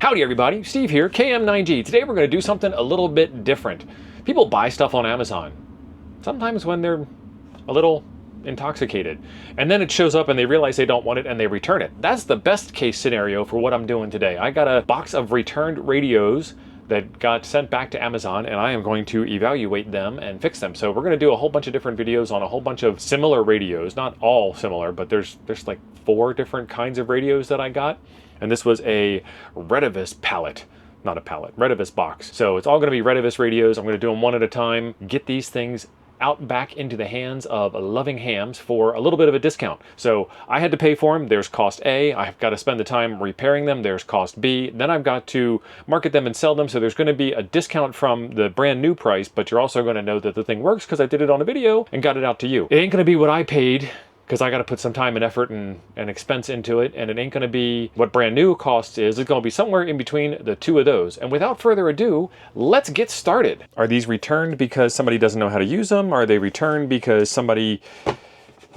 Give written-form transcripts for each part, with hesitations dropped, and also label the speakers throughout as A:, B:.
A: Howdy everybody, Steve here, KM9G. Today we're going to do something a little bit different. People buy stuff on Amazon, sometimes when they're a little intoxicated, and then it shows up and they realize they don't want it and they return it. That's the best case scenario for what I'm doing today. I got a box of returned radios that got sent back to Amazon, and I am going to evaluate them and fix them. So we're going to do a whole bunch of different videos on a whole bunch of similar radios, not all similar, but there's like 4 different kinds of radios that I got. And this was a Retevis pallet, not a pallet, Retevis box. So it's all going to be Retevis radios. I'm going to do them one at a time, get these things out back into the hands of loving hams for a little bit of a discount. So I had to pay for them. There's cost A. I've got to spend the time repairing them. There's cost B. Then I've got to market them and sell them. So there's going to be a discount from the brand new price, but you're also going to know that the thing works because I did it on a video and got it out to you. It ain't going to be what I paid, because I got to put some time and effort and expense into it, and it ain't going to be what brand new cost is. It's going to be somewhere in between the two of those. And without further ado, let's get started. Are these returned because somebody doesn't know how to use them? Are they returned because somebody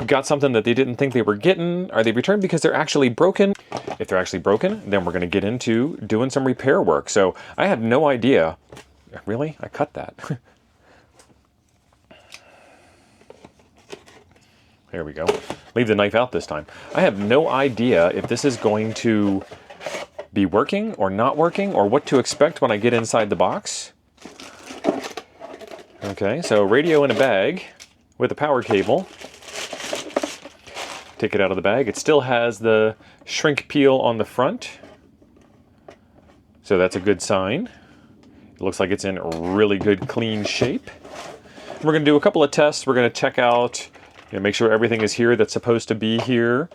A: got something that they didn't think they were getting? Are they returned because they're actually broken? If they're actually broken, then we're going to get into doing some repair work. So I had no idea. Really? I cut that. There we go. Leave the knife out this time. I have no idea if this is going to be working or not working, or what to expect when I get inside the box. Okay, so radio in a bag with a power cable. Take it out of the bag. It still has the shrink peel on the front, so that's a good sign. It looks like it's in really good, clean shape. We're going to do a couple of tests. We're going to check out, make sure everything is here that's supposed to be here.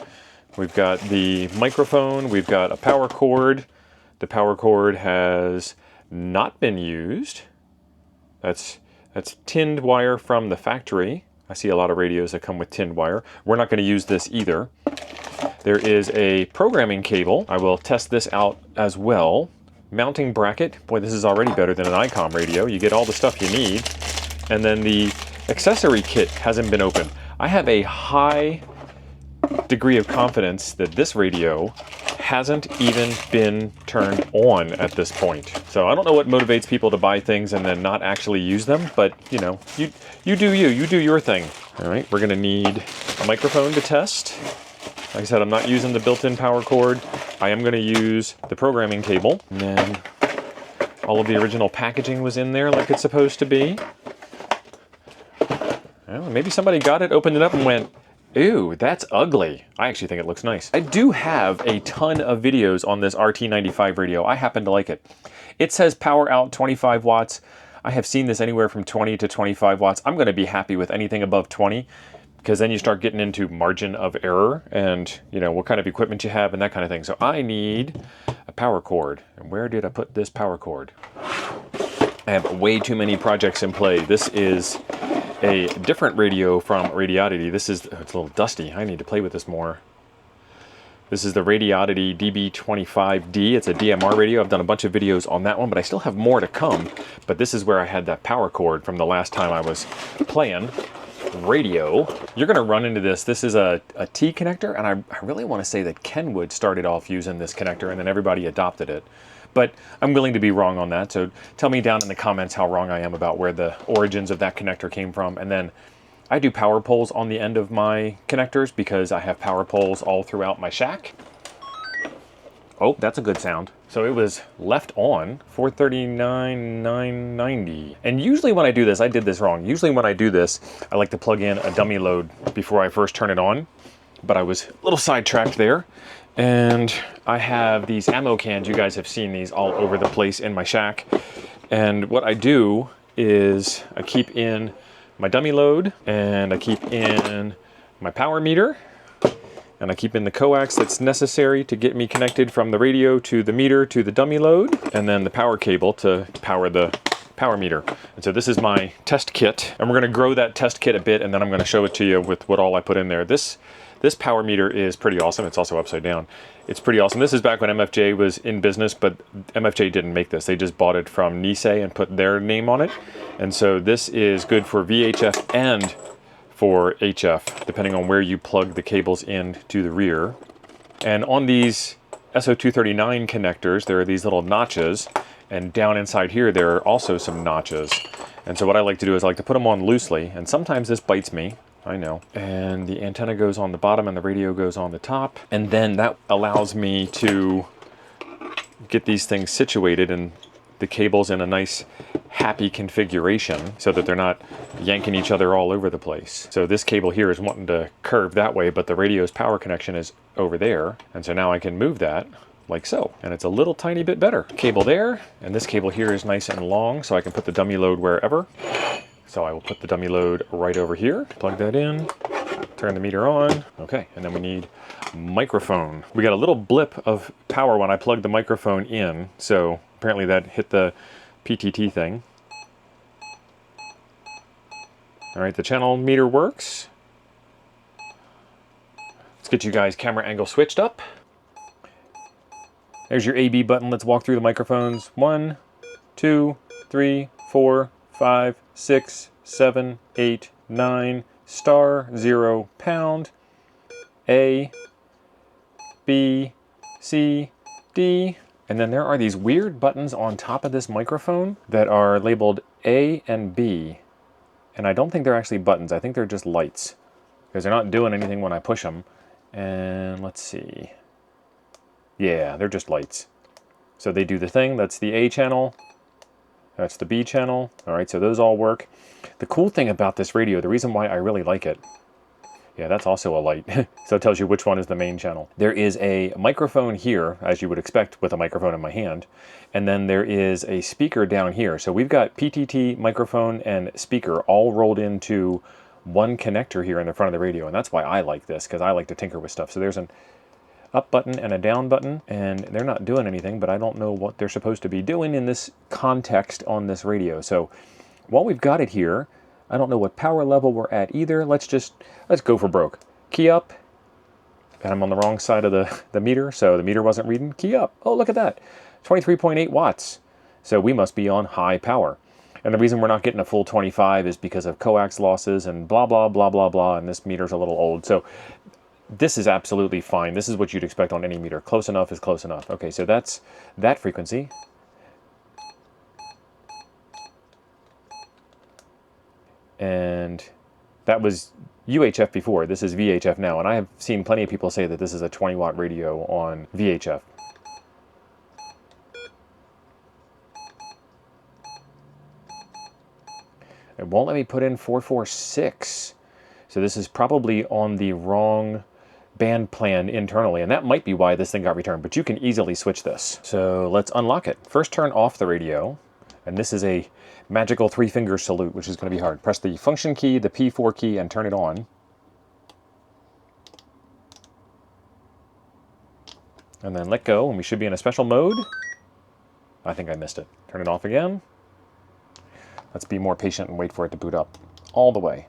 A: We've got the microphone, we've got a power cord. The power cord has not been used. That's tinned wire from the factory. I see a lot of radios that come with tinned wire. We're not going to use this either. There is a programming cable. I will test this out as well. Mounting bracket. Boy, this is already better than an ICOM radio. You get all the stuff you need. And then the accessory kit hasn't been opened. I have a high degree of confidence that this radio hasn't even been turned on at this point. So I don't know what motivates people to buy things and then not actually use them, but you know, you do your thing. All right, we're gonna need a microphone to test. Like I said, I'm not using the built-in power cord. I am gonna use the programming cable. And then all of the original packaging was in there like it's supposed to be. Well, maybe somebody got it, opened it up, and went, "Ooh, that's ugly." I actually think it looks nice. I do have a ton of videos on this RT95 radio. I happen to like it. It says power out 25 watts. I have seen this anywhere from 20 to 25 watts. I'm going to be happy with anything above 20, because then you start getting into margin of error and, you know, what kind of equipment you have and that kind of thing. So I need a power cord. And where did I put this power cord? I have way too many projects in play. This is a different radio from Radioddity. This is, it's a little dusty. I need to play with this more. This is the Radioddity DB25D. It's a DMR radio. I've done a bunch of videos on that one, but I still have more to come. But this is where I had that power cord from the last time I was playing radio. You're gonna run into this. This is a T connector, and I really want to say that Kenwood started off using this connector and then everybody adopted it. But I'm willing to be wrong on that, so tell me down in the comments how wrong I am about where the origins of that connector came from. And then I do power poles on the end of my connectors because I have power poles all throughout my shack. Oh, that's a good sound. So it was left on, 439,990. And usually when I do this, I did this wrong. Usually when I do this, I like to plug in a dummy load before I first turn it on. But I was a little sidetracked there. And I have these ammo cans. You guys have seen these all over the place in my shack. And what I do is I keep in my dummy load, and I keep in my power meter, and I keep in the coax that's necessary to get me connected from the radio to the meter to the dummy load, and then the power cable to power the power meter. And so this is my test kit, and we're gonna grow that test kit a bit, and then I'm gonna show it to you with what all I put in there. This power meter is pretty awesome. It's also upside down. It's pretty awesome. This is back when MFJ was in business, but MFJ didn't make this. They just bought it from Nisei and put their name on it. And so this is good for VHF and for HF, depending on where you plug the cables in to the rear. And on these SO239 connectors, there are these little notches, and down inside here there are also some notches. And so what I like to do is I like to put them on loosely, and sometimes this bites me, I know. And the antenna goes on the bottom and the radio goes on the top, and then that allows me to get these things situated and the cables in a nice happy configuration so that they're not yanking each other all over the place. So this cable here is wanting to curve that way, but the radio's power connection is over there. And so now I can move that like so. And it's a little tiny bit better. Cable there, and this cable here is nice and long, so I can put the dummy load wherever. So I will put the dummy load right over here, plug that in, turn the meter on. Okay, and then we need microphone. We got a little blip of power when I plugged the microphone in, so apparently that hit the PTT thing. All right, the channel meter works. Let's get you guys camera angle switched up. There's your AB button. Let's walk through the microphones. 1, 2, 3, 4, 5, 6, 7, 8, 9, star, 0, pound, A, B, C, D. And then there are these weird buttons on top of this microphone that are labeled A and B. And I don't think they're actually buttons. I think they're just lights, because they're not doing anything when I push them. And let's see. Yeah, they're just lights. So they do the thing. That's the A channel. That's the B channel. All right, so those all work. The cool thing about this radio, the reason why I really like it, yeah, that's also a light. So it tells you which one is the main channel. There is a microphone here, as you would expect with a microphone in my hand. And then there is a speaker down here. So we've got PTT, microphone, and speaker all rolled into one connector here in the front of the radio. And that's why I like this, because I like to tinker with stuff. So there's an up button and a down button, and they're not doing anything, but I don't know what they're supposed to be doing in this context on this radio. So while we've got it here, I don't know what power level we're at either. Let's go for broke. Key up, and I'm on the wrong side of the meter, so the meter wasn't reading. Key up. Oh, look at that. 23.8 watts. So we must be on high power. And the reason we're not getting a full 25 is because of coax losses and blah, blah, blah, blah, blah, and this meter's a little old. So this is absolutely fine. This is what you'd expect on any meter. Close enough is close enough. Okay, so that's that frequency. And that was UHF before. This is VHF now. And I have seen plenty of people say that this is a 20 watt radio on VHF. It won't let me put in 446. So this is probably on the wrong band plan internally, and that might be why this thing got returned, but you can easily switch this. So let's unlock it. First turn off the radio, and this is a magical 3-finger salute, which is going to be hard. Press the function key, the P4 key, and turn it on. And then let go, and we should be in a special mode. I think I missed it. Turn it off again. Let's be more patient and wait for it to boot up all the way.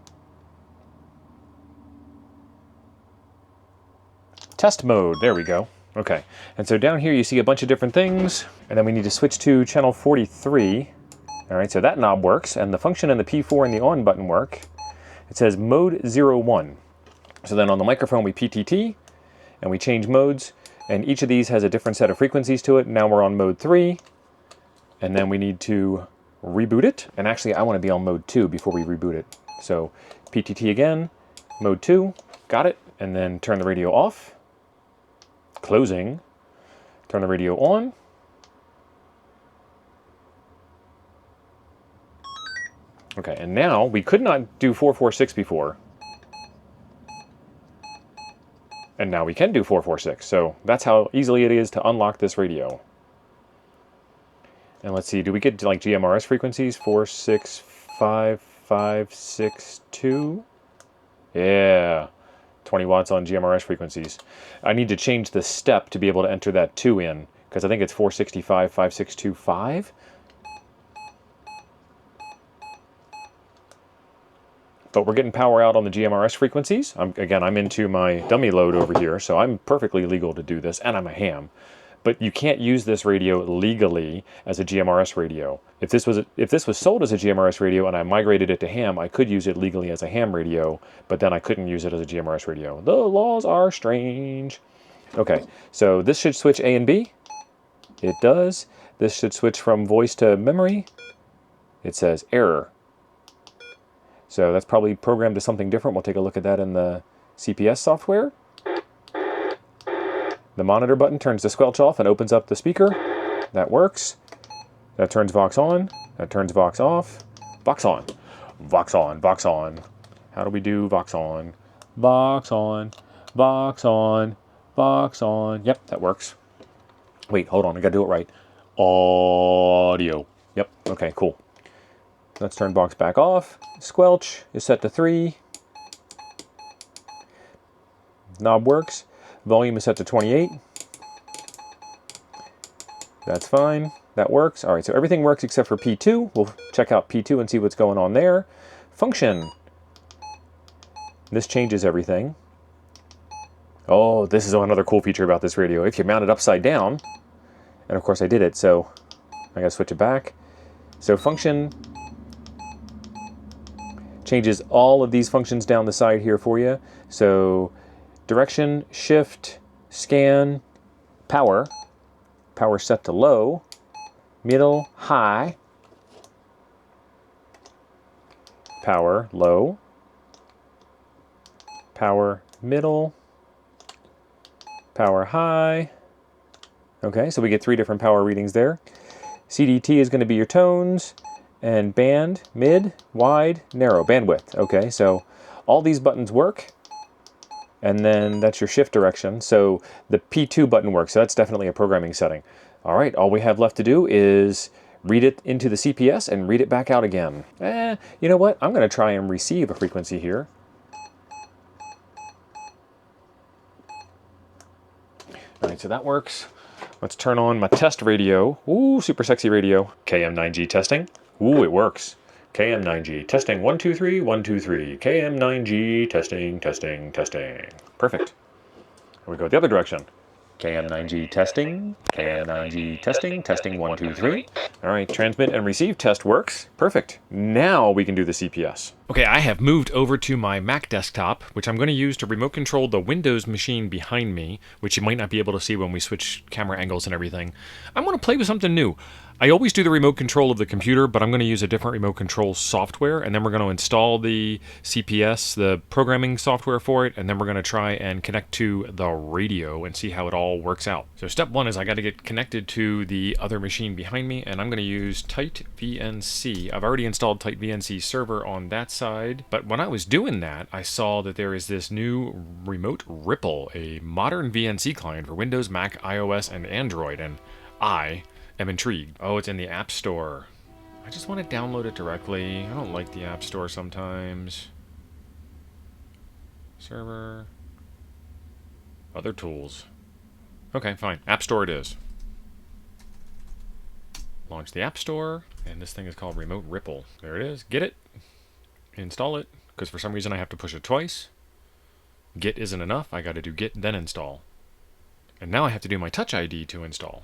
A: Test mode, there we go. Okay, and so down here you see a bunch of different things, and then we need to switch to channel 43. All right, so that knob works, and the function and the P4 and the on button work. It says mode 01. So then on the microphone we PTT, and we change modes, and each of these has a different set of frequencies to it. Now we're on mode 3, and then we need to reboot it. And actually I want to be on mode 2 before we reboot it. So PTT again, mode 2, got it, and then turn the radio off. Closing, turn the radio on. Okay, and now we could not do 446 before. And now we can do 446, so that's how easily it is to unlock this radio. And let's see, do we get like GMRS frequencies? 465,562? Yeah. 20 watts on GMRS frequencies. I need to change the step to be able to enter that 2 in, because I think it's 465,562.5. But we're getting power out on the GMRS frequencies. Again, I'm into my dummy load over here, so I'm perfectly legal to do this, and I'm a ham. But you can't use this radio legally as a GMRS radio. If this was sold as a GMRS radio and I migrated it to ham, I could use it legally as a ham radio, but then I couldn't use it as a GMRS radio. The laws are strange. Okay, so this should switch A and B. It does. This should switch from voice to memory. It says error. So that's probably programmed to something different. We'll take a look at that in the CPS software. The monitor button turns the squelch off and opens up the speaker. That works. That turns Vox on. That turns Vox off. Vox on. Vox on. Vox on. How do we do Vox on? Vox on. Vox on. Vox on. Yep, that works. Wait, hold on. I gotta do it right. Audio. Yep. Okay, cool. Let's turn Vox back off. Squelch is set to 3. Knob works. Volume is set to 28. That's fine. That works. All right, so everything works except for P2. We'll check out P2 and see what's going on there. Function. This changes everything. Oh, this is another cool feature about this radio. If you mount it upside down, and of course I did it, so I gotta switch it back. So function changes all of these functions down the side here for you. So direction, shift, scan, power. Power set to low, middle, high, power, low, power, middle, power, high. Okay, so we get 3 different power readings there. CDT is going to be your tones, and band, mid, wide, narrow, bandwidth. Okay, so all these buttons work, and then that's your shift direction. So the P2 button works, so that's definitely a programming setting. All right, all we have left to do is read it into the CPS and read it back out again. You know what? I'm going to try and receive a frequency here. All right, so that works. Let's turn on my test radio. Ooh, super sexy radio. KM9G testing. Ooh, it works. KM9G testing 1 2 3 1 2 3. KM9G testing testing testing. Perfect. Here we go the other direction. KM9G testing. KM9G testing testing 1 2 3. All right, transmit and receive test works. Perfect. Now we can do the CPS. Okay, I have moved over to my Mac desktop, which I'm going to use to remote control the Windows machine behind me, which you might not be able to see when we switch camera angles and everything. I'm going to play with something new. I always do the remote control of the computer, but I'm going to use a different remote control software, and then we're going to install the CPS, the programming software for it, and then we're going to try and connect to the radio and see how it all works out. So step 1 is I got to get connected to the other machine behind me, and I'm going to use TightVNC. I've already installed TightVNC server on that side, but when I was doing that, I saw that there is this new remote Ripple, a modern VNC client for Windows, Mac, iOS, and Android, and I'm intrigued. Oh, it's in the App Store. I just want to download it directly. I don't like the App Store sometimes. Server. Other tools. Okay, fine. App Store it is. Launch the App Store, and this thing is called Remote Ripple. There it is. Get it. Install it, because for some reason I have to push it twice. Get isn't enough. I got to do get, then install. And now I have to do my Touch ID to install.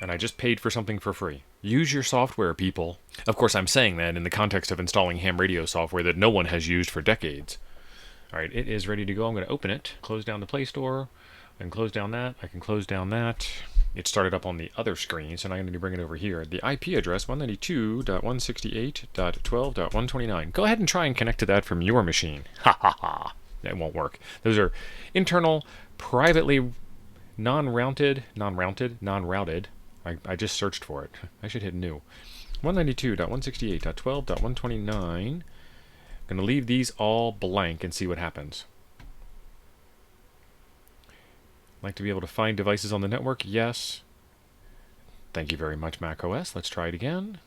A: And I just paid for something for free. Use your software, people. Of course, I'm saying that in the context of installing ham radio software that no one has used for decades. All right, it is ready to go. I'm going to open it, close down the Play Store, and close down that. I can close down that. It started up on the other screen, so now I'm going to bring it over here. The IP address, 192.168.12.129. Go ahead and try and connect to that from your machine. Ha ha ha. That won't work. Those are internal, privately non-routed. I just searched for it. I should hit new. 192.168.12.129. I'm going to leave these all blank and see what happens. Like to be able to find devices on the network? Yes. Thank you very much, macOS. Let's try it again.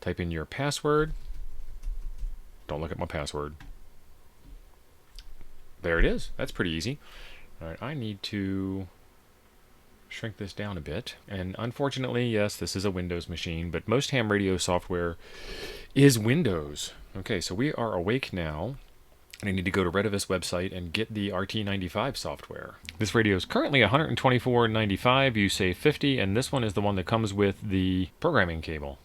A: Type in your password. Don't look at my password. There it is. That's pretty easy. All right, I need to shrink this down a bit. And unfortunately, yes, this is a Windows machine, but most ham radio software is Windows. Okay, so we are awake now. And I need to go to Redivus website and get the RT95 software. This radio is currently $124.95. You save $50, and this one is the one that comes with the programming cable.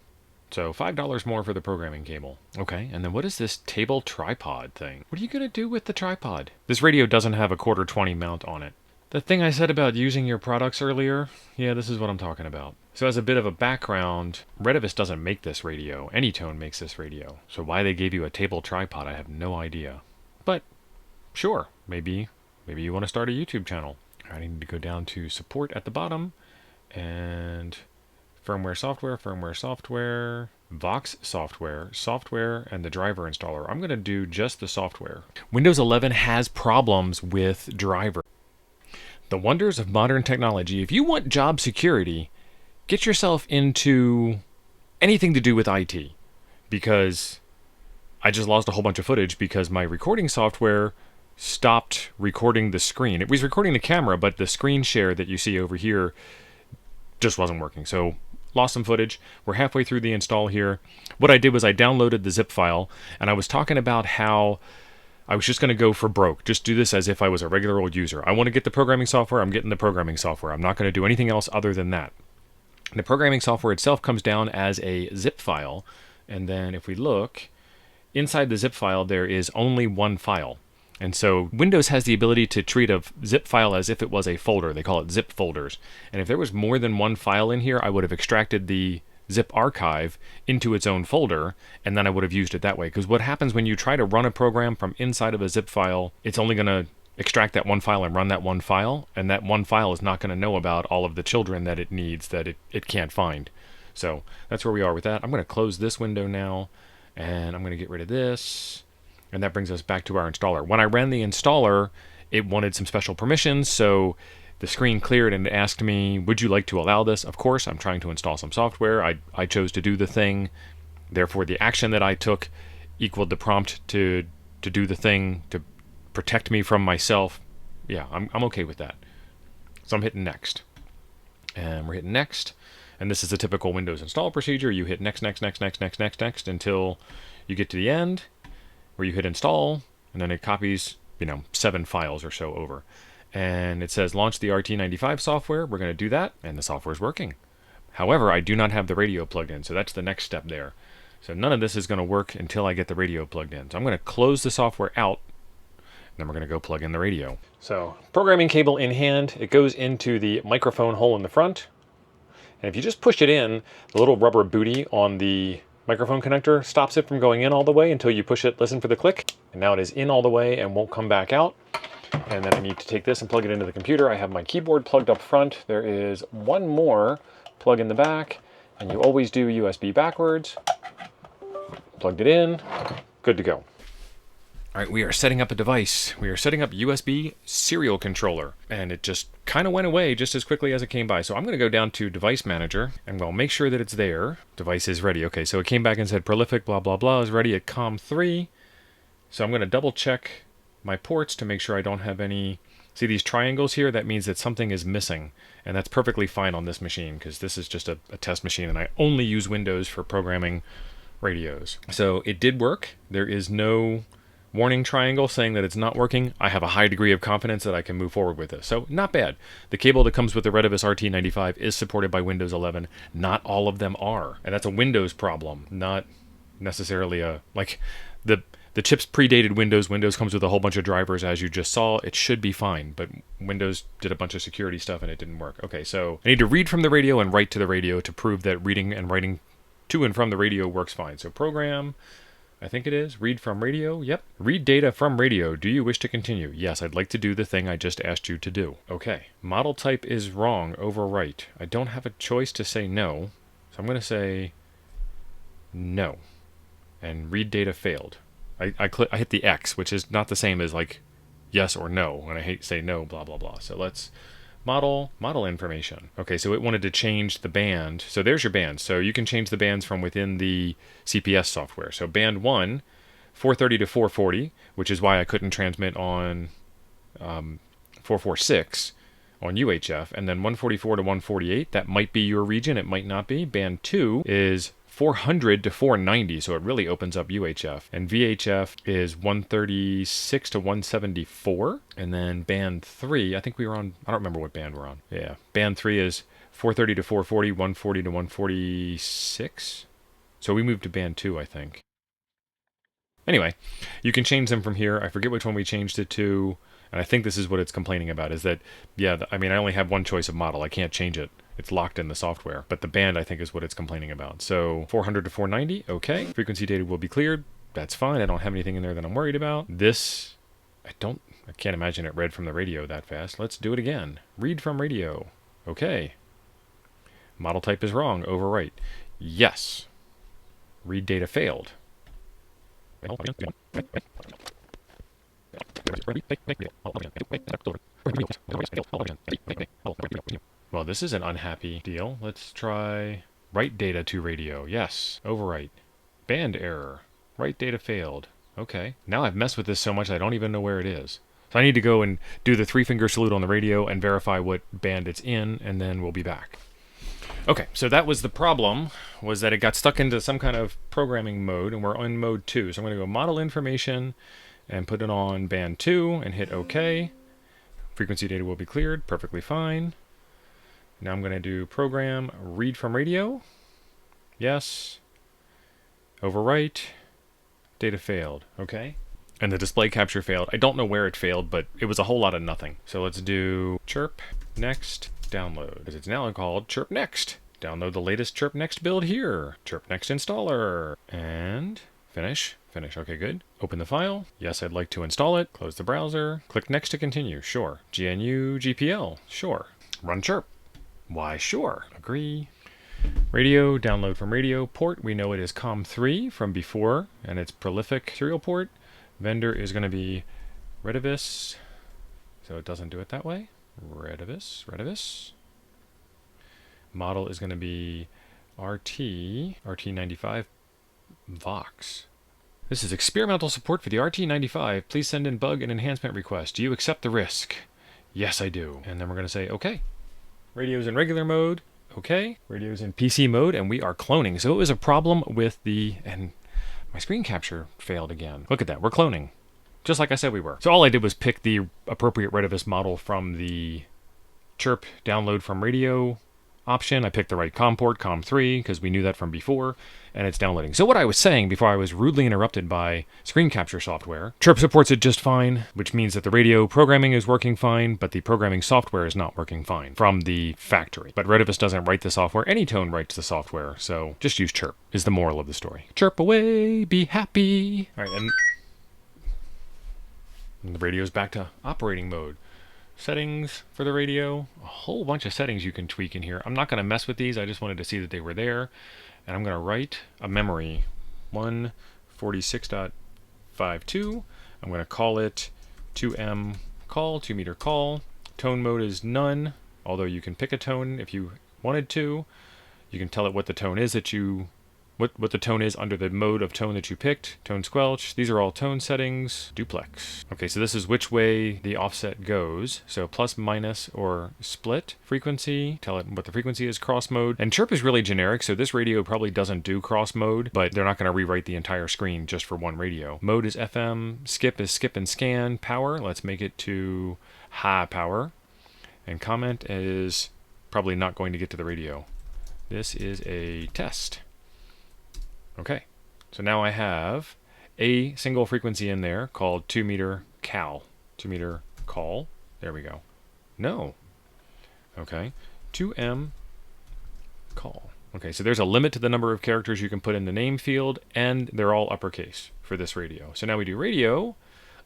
A: So $5 more for the programming cable. Okay, and then what is this table tripod thing? What are you going to do with the tripod? This radio doesn't have a 1/4-20 mount on it. The thing I said about using your products earlier, yeah, this is what I'm talking about. So as a bit of a background, Retevis doesn't make this radio. Anytone makes this radio. So why they gave you a table tripod, I have no idea. But sure, maybe you want to start a YouTube channel. I need to go down to support at the bottom and firmware, software, Vox software, and the driver installer. I'm going to do just the software. Windows 11 has problems with driver. The wonders of modern technology. If you want job security, get yourself into anything to do with IT, because I just lost a whole bunch of footage because my recording software stopped recording the screen. It was recording the camera, but the screen share that you see over here just wasn't working. So lost some footage. We're halfway through the install here. What I did was I downloaded the zip file, and I was talking about how I was just going to go for broke. Just do this as if I was a regular old user. I want to get the programming software. I'm getting the programming software. I'm not going to do anything else other than that. The programming software itself comes down as a zip file. And then if we look, inside the zip file, there is only one file. And so Windows has the ability to treat a zip file as if it was a folder. They call it zip folders. And if there was more than one file in here, I would have extracted the zip archive into its own folder, and then I would have used it that way. Because what happens when you try to run a program from inside of a zip file, it's only going to extract that one file and run that one file, and that one file is not going to know about all of the children that it needs that it can't find. So that's where we are with that. I'm going to close this window now, and I'm going to get rid of this. And that brings us back to our installer. When I ran the installer, it wanted some special permissions, so the screen cleared and it asked me, would you like to allow this? Of course, I'm trying to install some software. I chose to do the thing. Therefore, the action that I took equaled the prompt to do the thing, to protect me from myself. Yeah, I'm okay with that. So I'm hitting next. And we're hitting next. And this is a typical Windows install procedure. You hit next until you get to the end, where you hit install, and then it copies, 7 files or so over. And it says launch the RT95 software. We're going to do that, and the software is working. However, I do not have the radio plugged in, so that's the next step there. So none of this is going to work until I get the radio plugged in. So I'm going to close the software out, and then we're going to go plug in the radio. So programming cable in hand, it goes into the microphone hole in the front. And if you just push it in, the little rubber booty on the microphone connector stops it from going in all the way until you push it, listen for the click. And now it is in all the way and won't come back out. And then I need to take this and plug it into the computer. I have my keyboard plugged up front. There is one more plug in the back, and you always do USB backwards. Plugged it in, good to go. All right, we are setting up a device. We are setting up USB serial controller, and it just kind of went away just as quickly as it came by. So I'm going to go down to Device Manager, and we'll make sure that it's there. Device is ready. Okay, so it came back and said Prolific, blah, blah, blah, is ready at COM3. So I'm going to double check my ports to make sure I don't have any. See these triangles here? That means that something is missing, and that's perfectly fine on this machine because this is just a test machine, and I only use Windows for programming radios. So it did work. There is no warning triangle saying that it's not working. I have a high degree of confidence that I can move forward with this. So not bad. The cable that comes with the Retevis RT95 is supported by Windows 11. Not all of them are, and that's a Windows problem, not necessarily a the chips predated Windows. Windows comes with a whole bunch of drivers, as you just saw. It should be fine, but Windows did a bunch of security stuff and it didn't work. Okay, so I need to read from the radio and write to the radio to prove that reading and writing to and from the radio works fine. So program, I think it is, read from radio, yep. Read data from radio. Do you wish to continue? Yes, I'd like to do the thing I just asked you to do. Okay, model type is wrong, overwrite. I don't have a choice to say no, so I'm going to say no. And read data failed. I hit the X, which is not the same as like yes or no. When I say no, blah, blah, blah. So let's model information. Okay, so it wanted to change the band. So there's your band. So you can change the bands from within the CPS software. So band 1, 430 to 440, which is why I couldn't transmit on 446 on UHF. And then 144 to 148, that might be your region. It might not be. Band 2 is 400 to 490, so it really opens up UHF. And VHF is 136 to 174. And then band 3, I think we were on, I don't remember what band we're on. Yeah, band 3 is 430 to 440, 140 to 146. So we moved to band 2, I think. Anyway, you can change them from here. I forget which one we changed it to, and I think this is what it's complaining about, is that, yeah, I mean, I only have one choice of model. I can't change it. It's locked in the software. But the band, I think, is what it's complaining about. So 400 to 490, okay. Frequency data will be cleared. That's fine. I don't have anything in there that I'm worried about. This, I can't imagine it read from the radio that fast. Let's do it again. Read from radio. Okay. Model type is wrong. Overwrite. Yes. Read data failed. Well, this is an unhappy deal. Let's try write data to radio. Yes. Overwrite. Band error. Write data failed. Okay. Now I've messed with this so much I don't even know where it is. So I need to go and do the 3-finger salute on the radio and verify what band it's in, and then we'll be back. Okay, so that was the problem, was that it got stuck into some kind of programming mode, and we're on mode 2. So I'm going to go model information and put it on band 2 and hit OK. Frequency data will be cleared, perfectly fine. Now I'm going to do program read from radio. Yes. Overwrite. Data failed. Okay. And the display capture failed. I don't know where it failed, but it was a whole lot of nothing. So let's do Chirp Next download, because it's now called Chirp Next. Download the latest Chirp Next build here. Chirp Next installer. And finish. Finish. Okay, good. Open the file. Yes, I'd like to install it. Close the browser. Click Next to continue. Sure. GNU GPL. Sure. Run Chirp. Why, sure. Agree. Radio, download from radio. Port, we know it is COM3 from before, and it's prolific serial port. Vendor is going to be Redivis, so it doesn't do it that way. Redivis. Model is going to be RT95 Vox. This is experimental support for the RT95. Please send in bug and enhancement request. Do you accept the risk? Yes, I do. And then we're going to say, okay. Radio's in regular mode. Okay. Radio's in PC mode, and we are cloning. So it was a problem with and my screen capture failed again. Look at that. We're cloning. Just like I said we were. So all I did was pick the appropriate Redivis model from the Chirp download from radio option. I picked the right COM port, COM3, because we knew that from before, and it's downloading. So what I was saying before I was rudely interrupted by screen capture software, Chirp supports it just fine, which means that the radio programming is working fine, but the programming software is not working fine from the factory. But Redivis doesn't write the software. Anytone writes the software, so just use Chirp is the moral of the story. Chirp away, be happy. All right, and the radio's back to operating mode. Settings for the radio, a whole bunch of settings you can tweak in here. I'm not going to mess with these. I just wanted to see that they were there. And I'm going to write a memory 146.52. I'm going to call it 2M call, 2 meter call. Tone mode is none, although you can pick a tone if you wanted to. You can tell it what the tone is that what the tone is under the mode of tone that you picked. Tone squelch. These are all tone settings. Duplex. Okay, so this is which way the offset goes. So plus, minus, or split. Frequency. Tell it what the frequency is. Cross mode. And Chirp is really generic, so this radio probably doesn't do cross mode, but they're not going to rewrite the entire screen just for one radio. Mode is FM. Skip is skip and scan. Power. Let's make it to high power. And comment is probably not going to get to the radio. This is a test. Okay, so now I have a single frequency in there called 2 meter cal. 2 meter call. There we go. No. Okay, 2M call. Okay, so there's a limit to the number of characters you can put in the name field, and they're all uppercase for this radio. So now we do radio,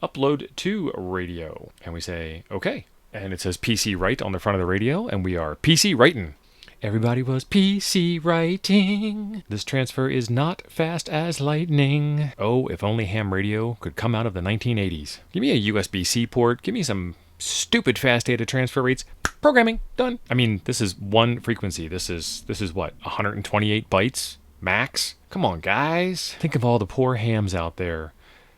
A: upload to radio, and we say, okay. And it says PC write on the front of the radio, and we are PC writing. Everybody was PC writing. This transfer is not fast as lightning. Oh, if only ham radio could come out of the 1980s. Give me a USB-C port. Give me some stupid fast data transfer rates. Programming. Done. I mean, this is one frequency. This is what? 128 bytes max? Come on, guys. Think of all the poor hams out there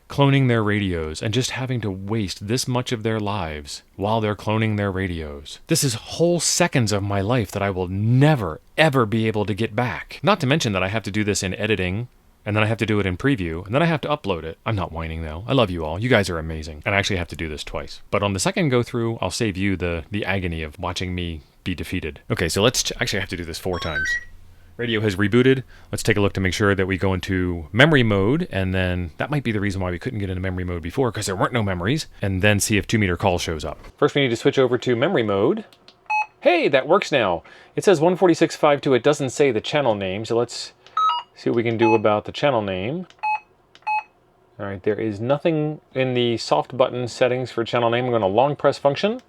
A: cloning their radios and just having to waste this much of their lives while they're cloning their radios. This is whole seconds of my life that I will never, ever be able to get back. Not to mention that I have to do this in editing, and then I have to do it in preview, and then I have to upload it. I'm not whining though. I love you all. You guys are amazing. And I actually have to do this twice. But on the second go through, I'll save you the agony of watching me be defeated. Okay, so let's actually I have to do this 4 times. Radio has rebooted. Let's take a look to make sure that we go into memory mode, and then that might be the reason why we couldn't get into memory mode before, because there weren't no memories, and then see if 2-meter call shows up. First we need to switch over to memory mode. Hey, that works now. It says 14652. It doesn't say the channel name, so let's see what we can do about the channel name. All right, there is nothing in the soft button settings for channel name. I'm going to long press function.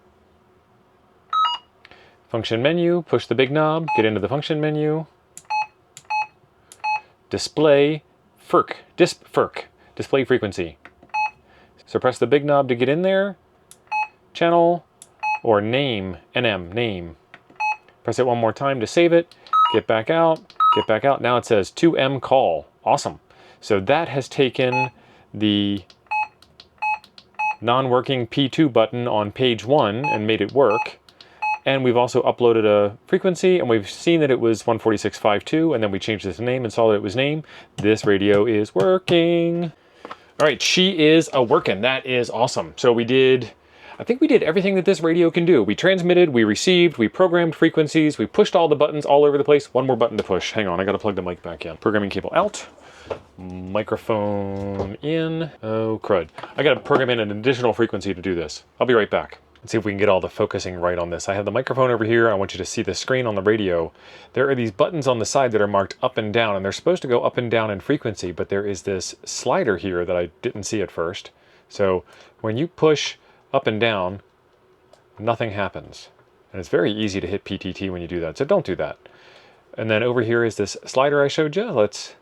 A: Function menu, push the big knob, get into the function menu. Display FERC, display frequency. So press the big knob to get in there. Channel or name, NM, name. Press it one more time to save it. Get back out, get back out. Now it says 2M call. Awesome. So that has taken the non-working P2 button on page 1 and made it work. And we've also uploaded a frequency, and we've seen that it was 14652, and then we changed its name and saw that it was name. This radio is working. All right, she is a-working. That is awesome. So I think we did everything that this radio can do. We transmitted, we received, we programmed frequencies, we pushed all the buttons all over the place. One more button to push. Hang on, I gotta plug the mic back in. Programming cable out. Microphone in. Oh, crud. I gotta program in an additional frequency to do this. I'll be right back. Let's see if we can get all the focusing right on this. I have the microphone over here. I want you to see the screen on the radio. There are these buttons on the side that are marked up and down, and they're supposed to go up and down in frequency, but there is this slider here that I didn't see at first. So when you push up and down, nothing happens. And it's very easy to hit PTT when you do that, so don't do that. And then over here is this slider I showed you. Let's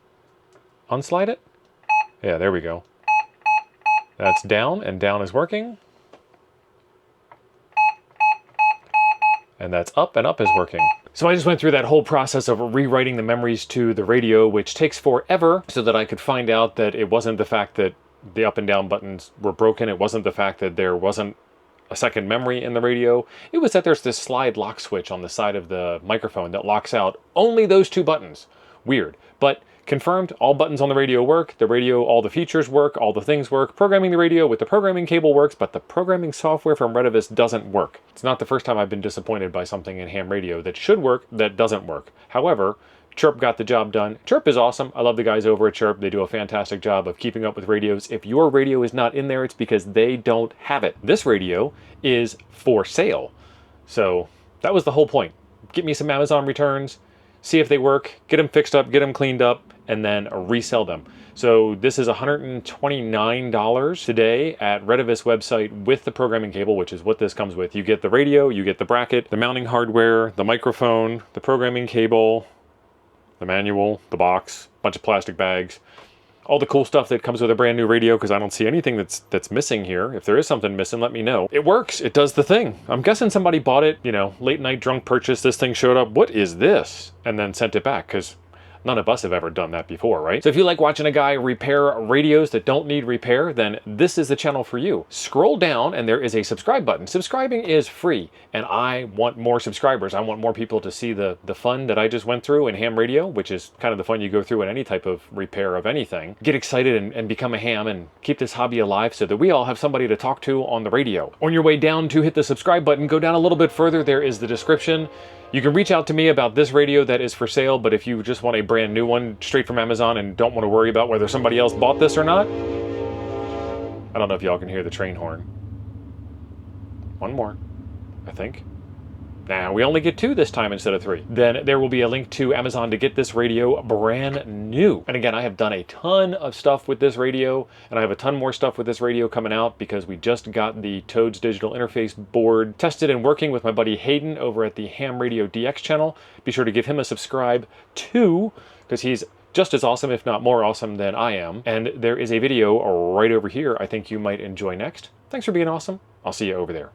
A: unslide it. Yeah, there we go. That's down, and down is working. And that's up, and up is working. So I just went through that whole process of rewriting the memories to the radio, which takes forever, so that I could find out that it wasn't the fact that the up and down buttons were broken. It wasn't the fact that there wasn't a second memory in the radio. It was that there's this slide lock switch on the side of the microphone that locks out only those two buttons. Weird, but confirmed, all buttons on the radio work. The radio, all the features work, all the things work. Programming the radio with the programming cable works, but the programming software from Retevis doesn't work. It's not the first time I've been disappointed by something in ham radio that should work that doesn't work. However, Chirp got the job done. Chirp is awesome. I love the guys over at Chirp. They do a fantastic job of keeping up with radios. If your radio is not in there, it's because they don't have it. This radio is for sale. So that was the whole point. Get me some Amazon returns, see if they work, get them fixed up, get them cleaned up, and then resell them. So this is $129 today at Retevis website with the programming cable, which is what this comes with. You get the radio, you get the bracket, the mounting hardware, the microphone, the programming cable, the manual, the box, bunch of plastic bags, all the cool stuff that comes with a brand new radio, because I don't see anything that's missing here. If there is something missing, let me know. It works. It does the thing. I'm guessing somebody bought it, you know, late night drunk purchase. This thing showed up. What is this? And then sent it back, because none of us have ever done that before, right? So if you like watching a guy repair radios that don't need repair, then this is the channel for you. Scroll down and there is a subscribe button. Subscribing is free, and I want more subscribers. I want more people to see the fun that I just went through in ham radio, which is kind of the fun you go through in any type of repair of anything. Get excited and become a ham and keep this hobby alive so that we all have somebody to talk to on the radio. On your way down to hit the subscribe button, go down a little bit further. There is the description. You can reach out to me about this radio that is for sale, but if you just want a brand new one straight from Amazon and don't want to worry about whether somebody else bought this or not, I don't know if y'all can hear the train horn. One more, I think. Nah, we only get 2 this time instead of 3. Then there will be a link to Amazon to get this radio brand new. And again, I have done a ton of stuff with this radio, and I have a ton more stuff with this radio coming out because we just got the Toads digital interface board tested and working with my buddy Hayden over at the Ham Radio DX channel. Be sure to give him a subscribe too, because he's just as awesome, if not more awesome than I am. And there is a video right over here I think you might enjoy next. Thanks for being awesome. I'll see you over there.